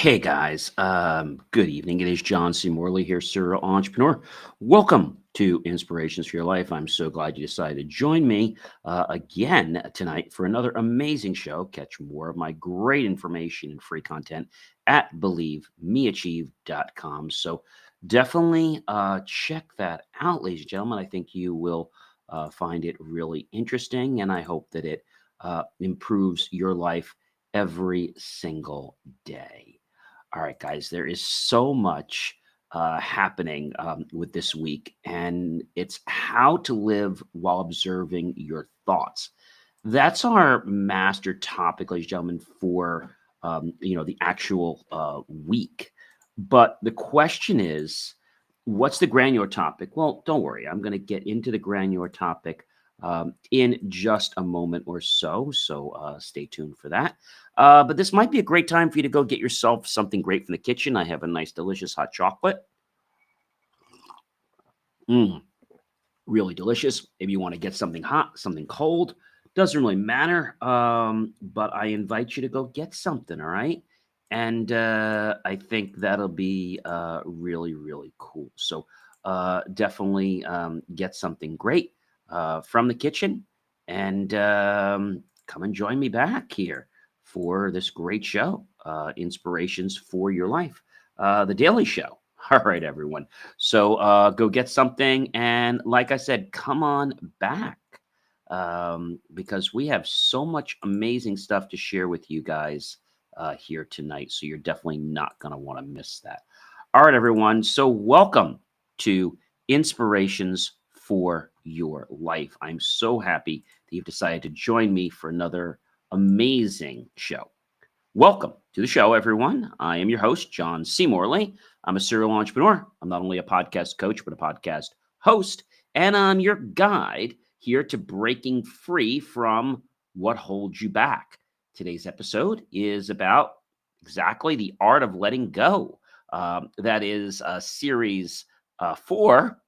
Hey guys, good evening. It is John C. Morley here, serial entrepreneur. Welcome to Inspirations for Your Life. I'm so glad you decided to join me again tonight for another amazing show. Catch more of my great information and free content at believemeachieve.com. So definitely check that out, ladies and gentlemen. I think you will find it really interesting, and I hope that it improves your life every single day. All right, guys, there is so much happening with this week, and it's how to live while observing your thoughts. That's our master topic, ladies and gentlemen, for the actual week. But the question is, what's the granular topic? Well, don't worry, I'm going to get into the granular topic in just a moment or so. So stay tuned for that. But this might be a great time for you to go get yourself something great from the kitchen. I have a nice, delicious hot chocolate. Mm, really delicious. Maybe you want to get something hot, something cold. Doesn't really matter. But I invite you to go get something. All right. And I think that'll be really, really cool. So definitely get something great from the kitchen and come and join me back here for this great show, Inspirations for Your Life, the Daily Show. All right, everyone. So go get something. And like I said, come on back because we have so much amazing stuff to share with you guys here tonight. So you're definitely not going to want to miss that. All right, everyone. So welcome to Inspirations for Your Life. I'm so happy that you've decided to join me for another amazing show. Welcome to the show, everyone. I am your host, John C. Morley. I'm a serial entrepreneur. I'm not only a podcast coach, but a podcast host, and I'm your guide here to breaking free from what holds you back. Today's episode is about exactly the art of letting go. That is series 4,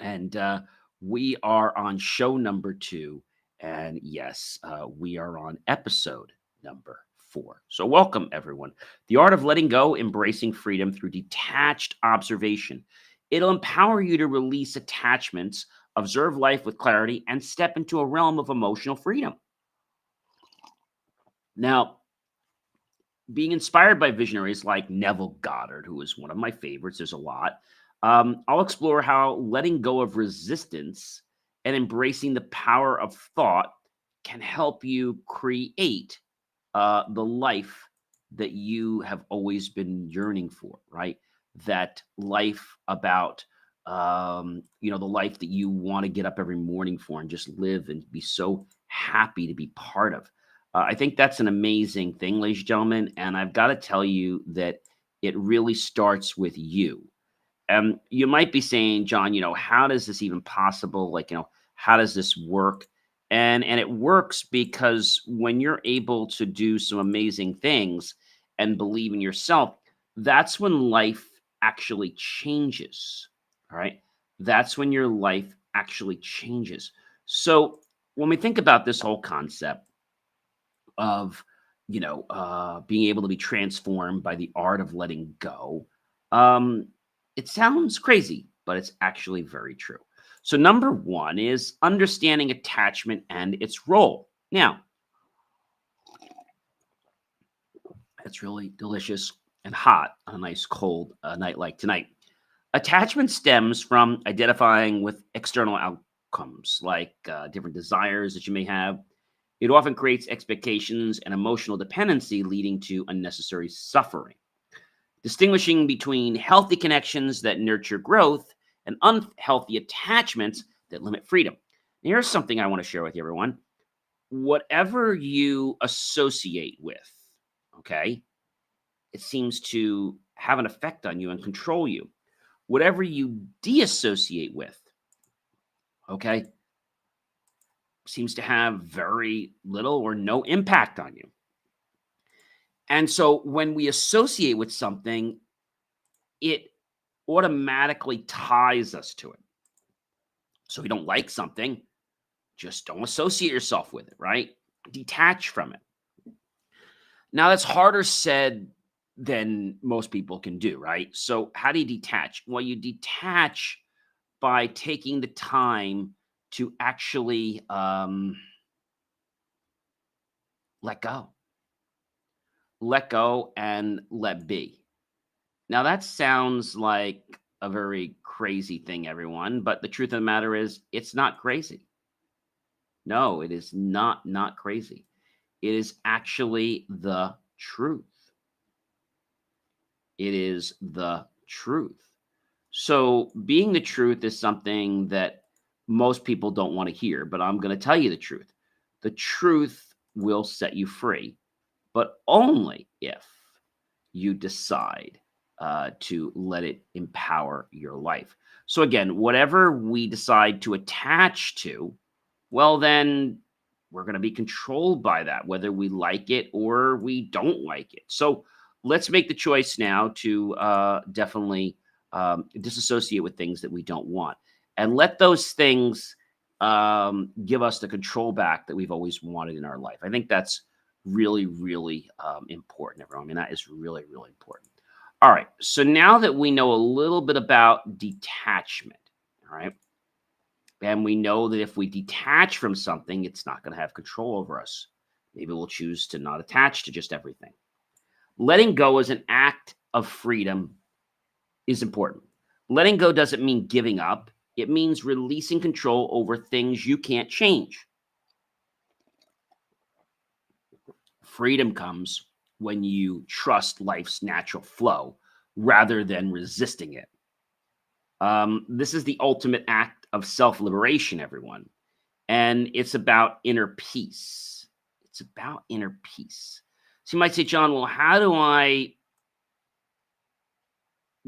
and we are on show number 2. And yes, we are on episode number 4. So, welcome, everyone. The art of letting go, embracing freedom through detached observation. It'll empower you to release attachments, observe life with clarity, and step into a realm of emotional freedom. Now, being inspired by visionaries like Neville Goddard, who is one of my favorites, there's a lot. I'll explore how letting go of resistance and embracing the power of thought can help you create the life that you have always been yearning for, right? That life about, the life that you want to get up every morning for and just live and be so happy to be part of. I think that's an amazing thing, ladies and gentlemen. And I've got to tell you that it really starts with you. You might be saying, John, how does this even possible? Like, how does this work? And it works because when you're able to do some amazing things and believe in yourself, that's when life actually changes. All right. That's when your life actually changes. So when we think about this whole concept of, being able to be transformed by the art of letting go, um, it sounds crazy, but it's actually very true. So, number one is understanding attachment and its role. Now, it's really delicious and hot on a nice cold night like tonight. Attachment stems from identifying with external outcomes, like different desires that you may have. It often creates expectations and emotional dependency, leading to unnecessary suffering. Distinguishing between healthy connections that nurture growth and unhealthy attachments that limit freedom. Here's something I want to share with you, everyone. Whatever you associate with, okay, it seems to have an effect on you and control you. Whatever you de-associate with, okay, seems to have very little or no impact on you. And so when we associate with something, it automatically ties us to it. So if you don't like something, just don't associate yourself with it, right? Detach from it. Now, that's harder said than most people can do, right? So, how do you detach? Well, you detach by taking the time to actually let go, and let be. Now, that sounds like a very crazy thing, everyone, but the truth of the matter is, it's not crazy. No, it is not crazy. It is actually the truth. It is the truth. So, being the truth is something that most people don't want to hear, but I'm going to tell you the truth. The truth will set you free, but only if you decide to let it empower your life. So, again, whatever we decide to attach to, well, then we're going to be controlled by that, whether we like it or we don't like it. So let's make the choice now to definitely disassociate with things that we don't want and let those things give us the control back that we've always wanted in our life. I think that's really important, everyone. I mean, that is really important. All right. So now that we know a little bit about detachment, all right, and we know that if we detach from something, it's not going to have control over us. Maybe we'll choose to not attach to just everything. Letting go as an act of freedom is important. Letting go doesn't mean giving up, it means releasing control over things you can't change. Freedom comes when you trust life's natural flow rather than resisting it. This is the ultimate act of self liberation, everyone. And it's about inner peace. It's about inner peace. So you might say, John, well, how do I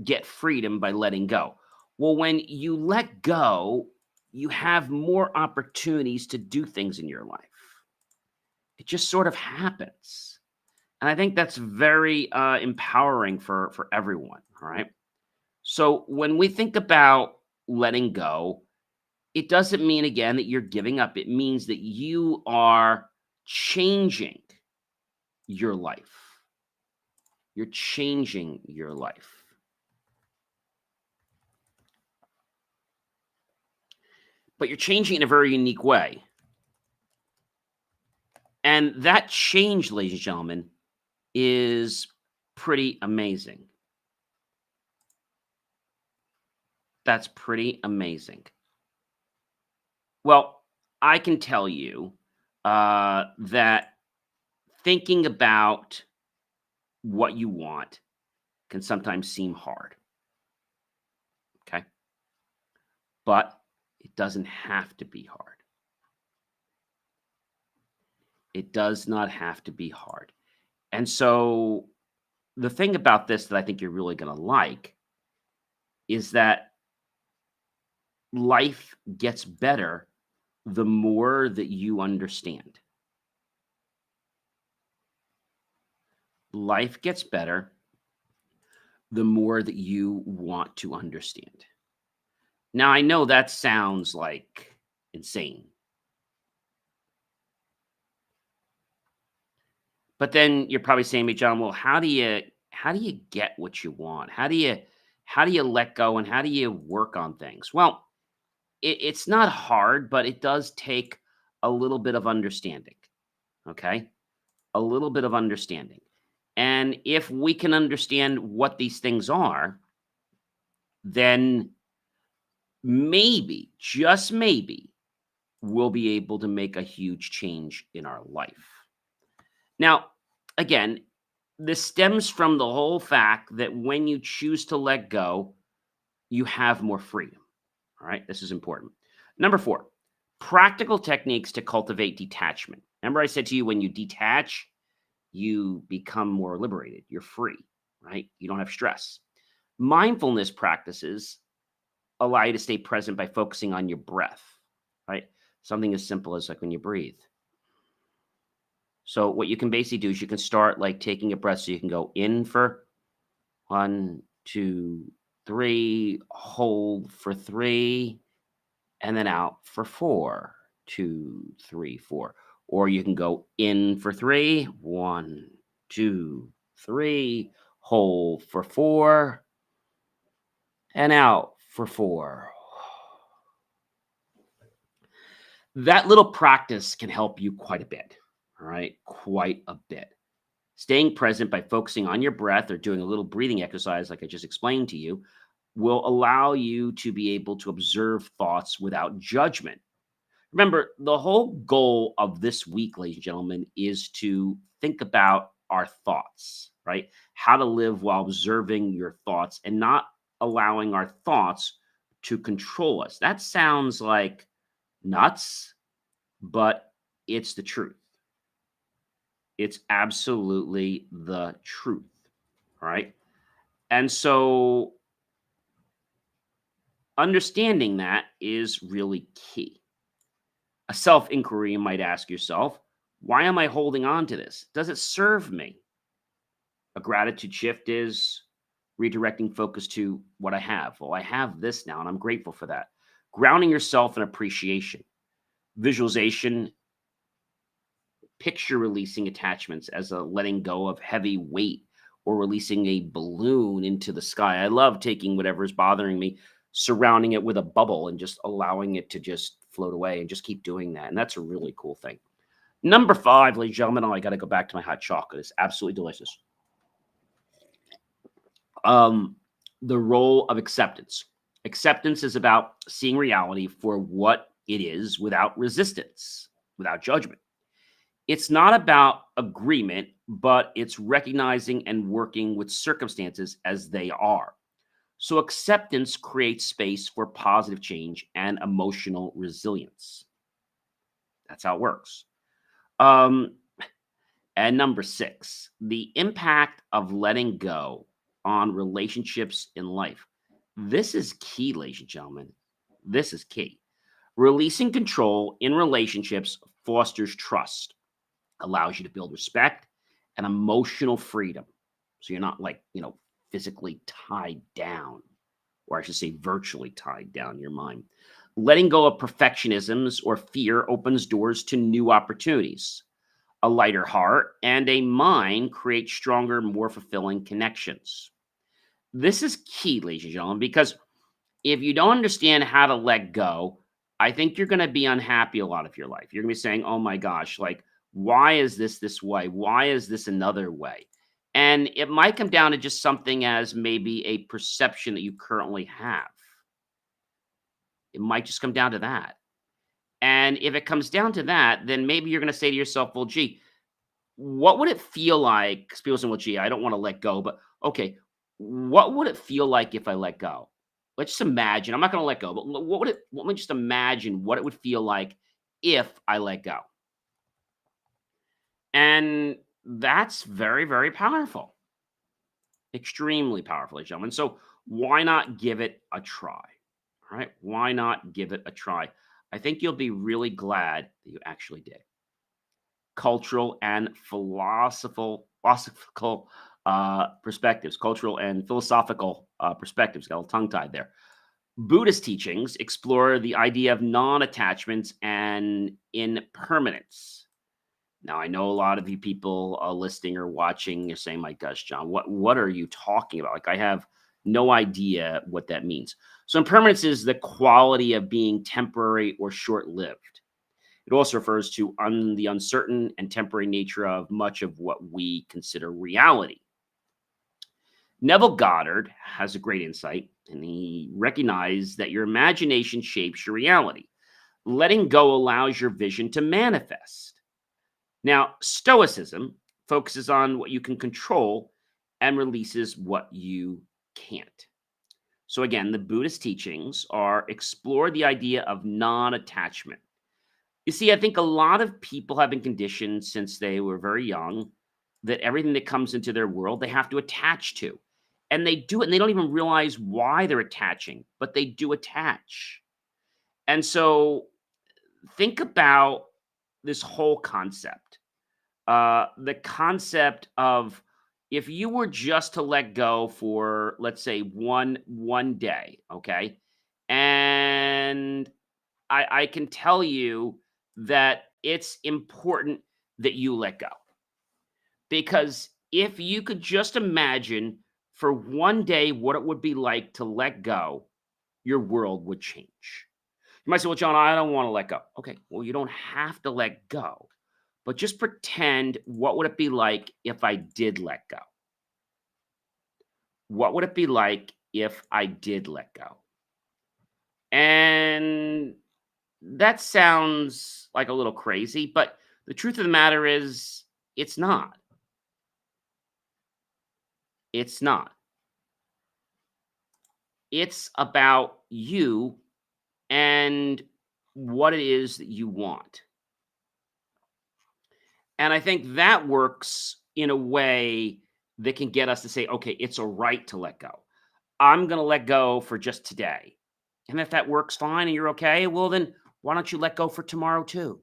get freedom by letting go? Well, when you let go, you have more opportunities to do things in your life. It just sort of happens. And I think that's very empowering for everyone. All right. So when we think about letting go, it doesn't mean again that you're giving up. It means that you are changing your life. You're changing your life. But you're changing in a very unique way. And that change, ladies and gentlemen, is pretty amazing. That's pretty amazing. Well, I can tell you that thinking about what you want can sometimes seem hard. Okay. But it doesn't have to be hard. It does not have to be hard. And so the thing about this that I think you're really going to like is that life gets better the more that you understand. Life gets better the more that you want to understand. Now, I know that sounds like insane, but then you're probably saying to me, John, well, how do you get what you want? How do you let go and how do you work on things? Well, it's not hard, but it does take a little bit of understanding. Okay. A little bit of understanding. And if we can understand what these things are, then maybe, just maybe, we'll be able to make a huge change in our life. Now, again, this stems from the whole fact that when you choose to let go, you have more freedom. All right. This is important. Number four, practical techniques to cultivate detachment. Remember, I said to you, when you detach, you become more liberated. You're free, right? You don't have stress. Mindfulness practices allow you to stay present by focusing on your breath, right? Something as simple as like when you breathe. So, what you can basically do is you can start like taking a breath so you can go in for 1, 2, 3, hold for 3, and then out for 4, 2, 3, 4. Or you can go in for 3, 1, 2, 3, Hold for 4 and out for 4. That little practice can help you quite a bit. All right, quite a bit. Staying present by focusing on your breath or doing a little breathing exercise, like I just explained to you, will allow you to be able to observe thoughts without judgment. Remember, the whole goal of this week, ladies and gentlemen, is to think about our thoughts, right? How to live while observing your thoughts and not allowing our thoughts to control us. That sounds like nuts, but it's the truth. It's absolutely the truth, right? And so understanding that is really key. A self inquiry, you might ask yourself, why am I holding on to this? Does it serve me? A gratitude shift is redirecting focus to what I have. Well, I have this now, and I'm grateful for that. Grounding yourself in appreciation. Visualization, picture releasing attachments as a letting go of heavy weight or releasing a balloon into the sky. I love taking whatever is bothering me, surrounding it with a bubble, and just allowing it to just float away and just keep doing that. And that's a really cool thing. Number 5, ladies and gentlemen, oh, I got to go back to my hot chocolate. It's absolutely delicious. Um, the role of acceptance. Acceptance is about seeing reality for what it is without resistance, without judgment. It's not about agreement, but it's recognizing and working with circumstances as they are. So, acceptance creates space for positive change and emotional resilience. That's how it works. Um, and number 6, the impact of letting go on relationships in life. This is key, ladies and gentlemen. This is key. Releasing control in relationships fosters trust, allows you to build respect and emotional freedom. So you're not like, physically tied down, or I should say, virtually tied down in your mind. Letting go of perfectionisms or fear opens doors to new opportunities. A lighter heart and a mind create stronger, more fulfilling connections. This is key, ladies and gentlemen, because if you don't understand how to let go, I think you're going to be unhappy a lot of your life. You're going to be saying, oh my gosh, like, why is this way? Why is this another way? And it might come down to just something as maybe a perception that you currently have. It might just come down to that. And if it comes down to that, then maybe you're going to say to yourself, well, gee, what would it feel like? 'Cause people say, well, gee, I don't want to let go, but okay, what would it feel like if I let go? Let's just imagine. I'm not going to let go, but let me just imagine what it would feel like if I let go. And that's very, very powerful, extremely powerful, ladies and gentlemen. So why not give it a try? All right. Why not give it a try? I think you'll be really glad that you actually did. Cultural and philosophical perspectives, cultural and philosophical perspectives. Got a little tongue tied there. Buddhist teachings explore the idea of non attachments and impermanence. Now, I know a lot of you people listening or watching are saying, my gosh, John, what are you talking about? Like, I have no idea what that means. So, impermanence is the quality of being temporary or short lived. It also refers to the uncertain and temporary nature of much of what we consider reality. Neville Goddard has a great insight, and he recognized that your imagination shapes your reality. Letting go allows your vision to manifest. Now, Stoicism focuses on what you can control and releases what you can't. So, again, the Buddhist teachings are explore the idea of non attachment. You see, I think a lot of people have been conditioned since they were very young that everything that comes into their world, they have to attach to. And they do it and they don't even realize why they're attaching, but they do attach. And so think about this whole concept. The concept of if you were just to let go for, let's say, one day, okay? And I can tell you that it's important that you let go because If you could just imagine for one day what it would be like to let go, your world would change. You might say, well, John, I don't want to let go. Okay, well, you don't have to let go, but just pretend what would it be like if I did let go? What would it be like if I did let go? And that sounds like a little crazy, but the truth of the matter is, it's not. It's not. It's about you and what it is that you want. And I think that works in a way that can get us to say, okay, it's a right to let go. I'm going to let go for just today. And if that works fine and you're okay, well, then why don't you let go for tomorrow too?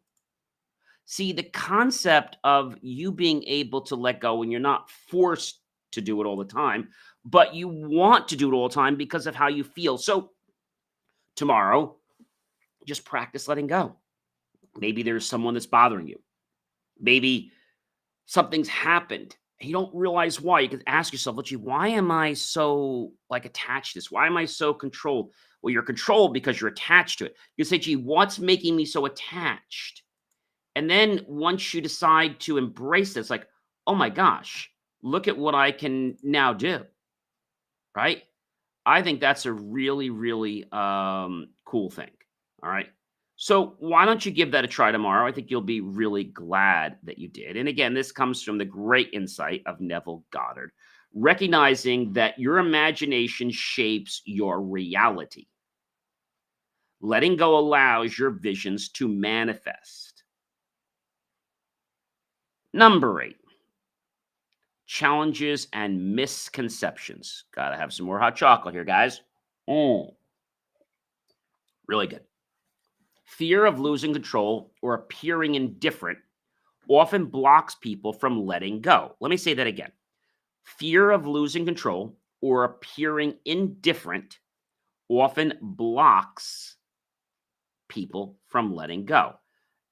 See, the concept of you being able to let go when you're not forced to do it all the time, but you want to do it all the time because of how you feel. So tomorrow, just practice letting go. Maybe there's someone that's bothering you. Maybe something's happened and you don't realize why. You can ask yourself, "Gee, why am I so like attached to this? Why am I so controlled?" Well, you're controlled because you're attached to it. You say, gee, what's making me so attached? And then once you decide to embrace this, like, oh my gosh, look at what I can now do, right? I think that's a really, really cool thing. All right. So why don't you give that a try tomorrow? I think you'll be really glad that you did. And again, this comes from the great insight of Neville Goddard, recognizing that your imagination shapes your reality. Letting go allows your visions to manifest. Number 8, challenges and misconceptions. Gotta have some more hot chocolate here, guys. Mm, really good. Fear of losing control or appearing indifferent often blocks people from letting go. Let me say that again. Fear of losing control or appearing indifferent often blocks people from letting go.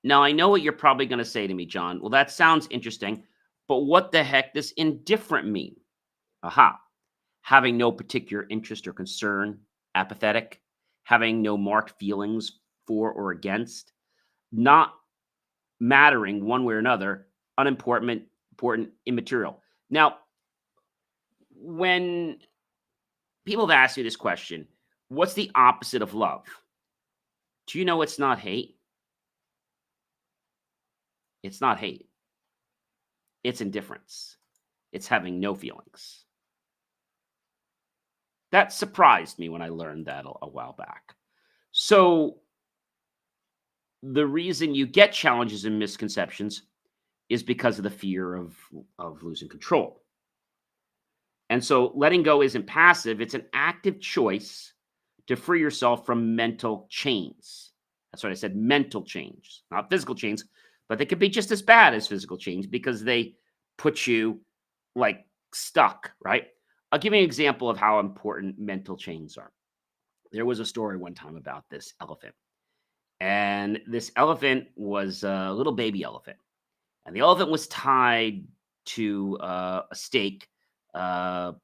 Now, I know what you're probably going to say to me, John. Well, that sounds interesting, but what the heck does indifferent mean? Aha. Having no particular interest or concern, apathetic, having no marked feelings for or against, not mattering one way or another, unimportant, important, immaterial. Now, when people have asked you this question, what's the opposite of love? Do you know it's not hate? It's not hate. It's indifference. It's having no feelings. That surprised me when I learned that a while back. So, the reason you get challenges and misconceptions is because of the fear of losing control. And so letting go isn't passive, it's an active choice to free yourself from mental chains. That's what I said, mental chains, not physical chains, but they could be just as bad as physical chains because they put you like stuck, right? I'll give you an example of how important mental chains are. There was a story one time about this elephant, and this elephant was a little baby elephant, and the elephant was tied to a stake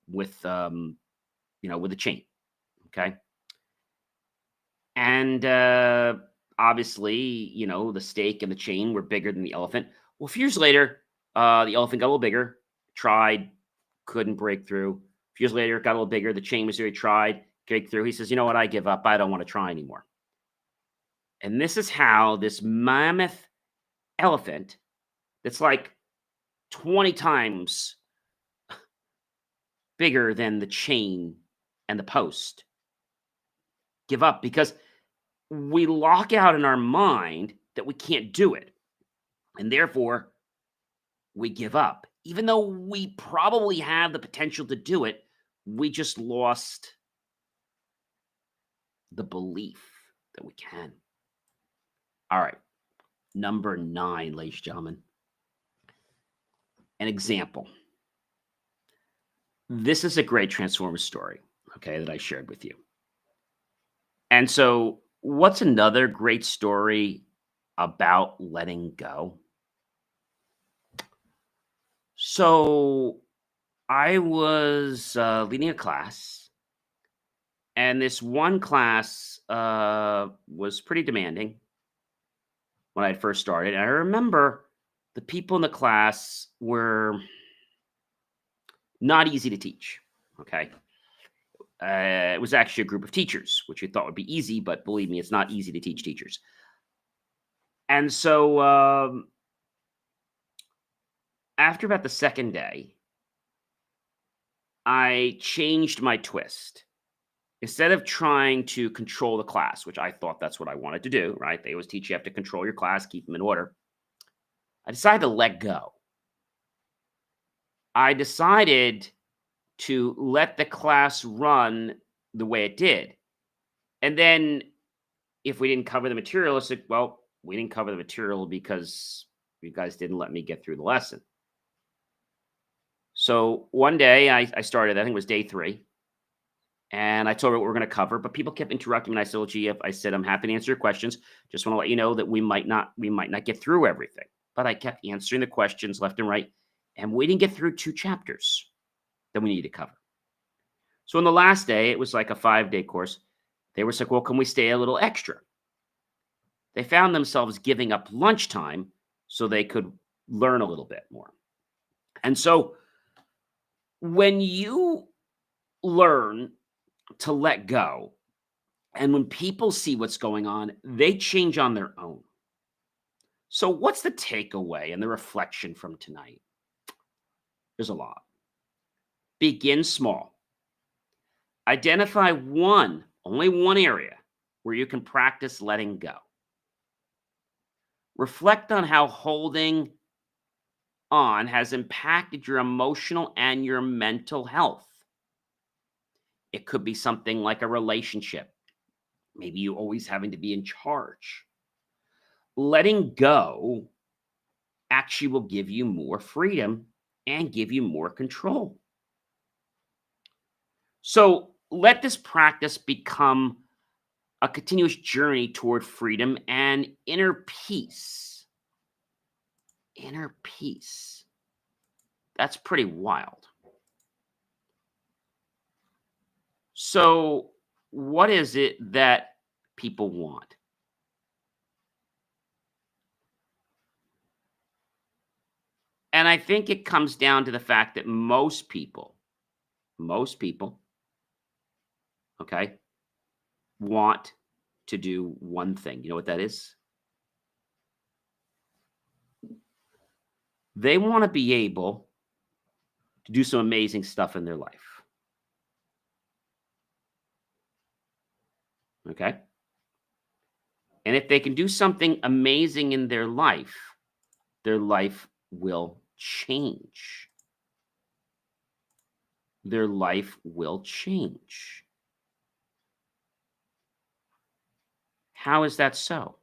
with with a chain. Okay, and obviously, the stake and the chain were bigger than the elephant. Well, a few years later, the elephant got a little bigger. Tried, couldn't break through. A few years later, it got a little bigger. The chain was there. He tried, break through. He says, "You know what? I give up. I don't want to try anymore." And this is how this mammoth elephant, that's like 20 times bigger than the chain and the post, give up because we lock out in our mind that we can't do it. And therefore, we give up. Even though we probably have the potential to do it, we just lost the belief that we can. All right. Number 9, ladies and gentlemen, an example. This is a great Transformers story, okay, that I shared with you. And so, what's another great story about letting go? So I was leading a class, and this one class was pretty demanding when I had first started. And I remember the people in the class were not easy to teach. Okay. It was actually a group of teachers, which you thought would be easy, but believe me, it's not easy to teach teachers. And so after about the second day, I changed my twist. Instead of trying to control the class, which I thought that's what I wanted to do, right? They always teach you have to control your class, keep them in order. I decided to let go. I decided to let the class run the way it did. And then if we didn't cover the material, I said, well, we didn't cover the material because you guys didn't let me get through the lesson. So one day I started, I think it was day 3. And I told her what we're going to cover, but people kept interrupting me. And I said, well, gee, I said, I'm happy to answer your questions. Just want to let you know that we might not get through everything. But I kept answering the questions left and right. And we didn't get through 2 chapters that we needed to cover. So on the last day, it was like a 5-day course. They were like, well, can we stay a little extra? They found themselves giving up lunchtime so they could learn a little bit more. And so when you learn to let go, and when people see what's going on, they change on their own. So, what's the takeaway and the reflection from tonight? There's a lot. Begin small. Identify only one area where you can practice letting go. Reflect on how holding on has impacted your emotional and your mental health. It could be something like a relationship. Maybe you always having to be in charge. Letting go actually will give you more freedom and give you more control. So let this practice become a continuous journey toward freedom and inner peace. Inner peace. That's pretty wild. So, what is it that people want? And I think it comes down to the fact that most people, okay, want to do one thing. You know what that is? They want to be able to do some amazing stuff in their life. Okay. And if they can do something amazing in their life will change. Their life will change. How is that so?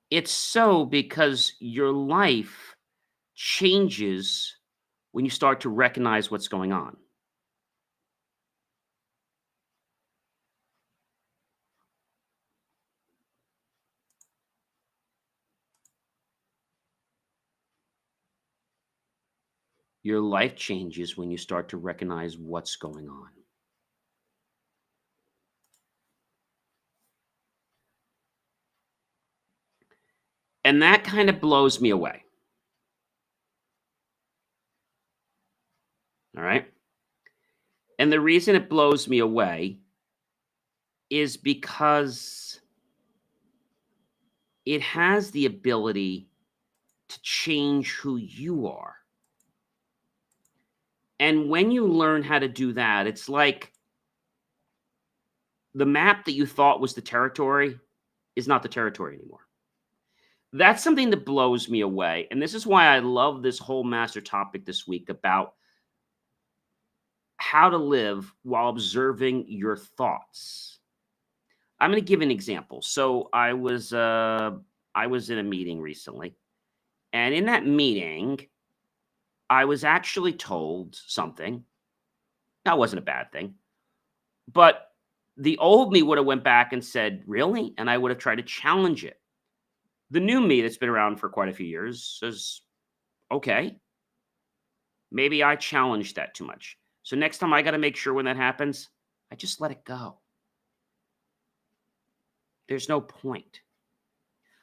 It's so because your life changes when you start to recognize what's going on. Your life changes when you start to recognize what's going on. And that kind of blows me away. All right. And the reason it blows me away is because it has the ability to change who you are. And when you learn how to do that, it's like the map that you thought was the territory is not the territory anymore. That's something that blows me away. And this is why I love this whole master topic this week about how to live while observing your thoughts. I'm going to give an example. So I was in a meeting recently, and in that meeting, I was actually told something. That wasn't a bad thing, but the old me would have went back and said, "Really?" And I would have tried to challenge it. The new me that's been around for quite a few years says, okay, maybe I challenged that too much. So next time I got to make sure when that happens, I just let it go. There's no point.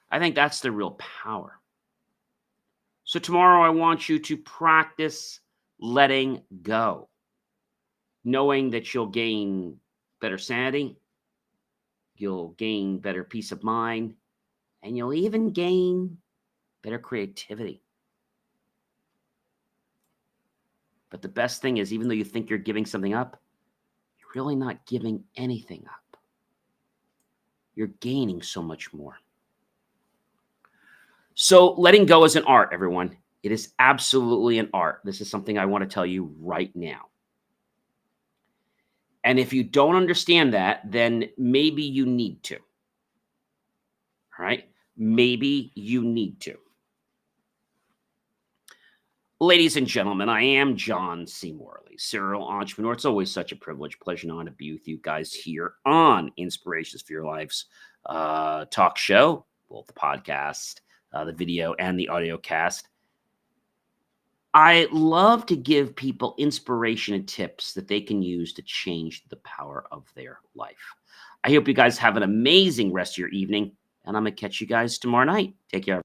I think that's the real power. So tomorrow I want you to practice letting go, knowing that you'll gain better sanity, you'll gain better peace of mind, and you'll even gain better creativity. But the best thing is, even though you think you're giving something up, you're really not giving anything up. You're gaining so much more. So letting go is an art, everyone. It is absolutely an art. This is something I want to tell you right now. And if you don't understand that, then maybe you need to. All right? Maybe you need to. Ladies and gentlemen, I am John C. Morley, serial entrepreneur. It's always such a privilege, pleasure, and honor to be with you guys here on Inspirations for Your Lives talk show, both the podcast, the video, and the audio cast. I love to give people inspiration and tips that they can use to change the power of their life. I hope you guys have an amazing rest of your evening, and I'm going to catch you guys tomorrow night. Take care.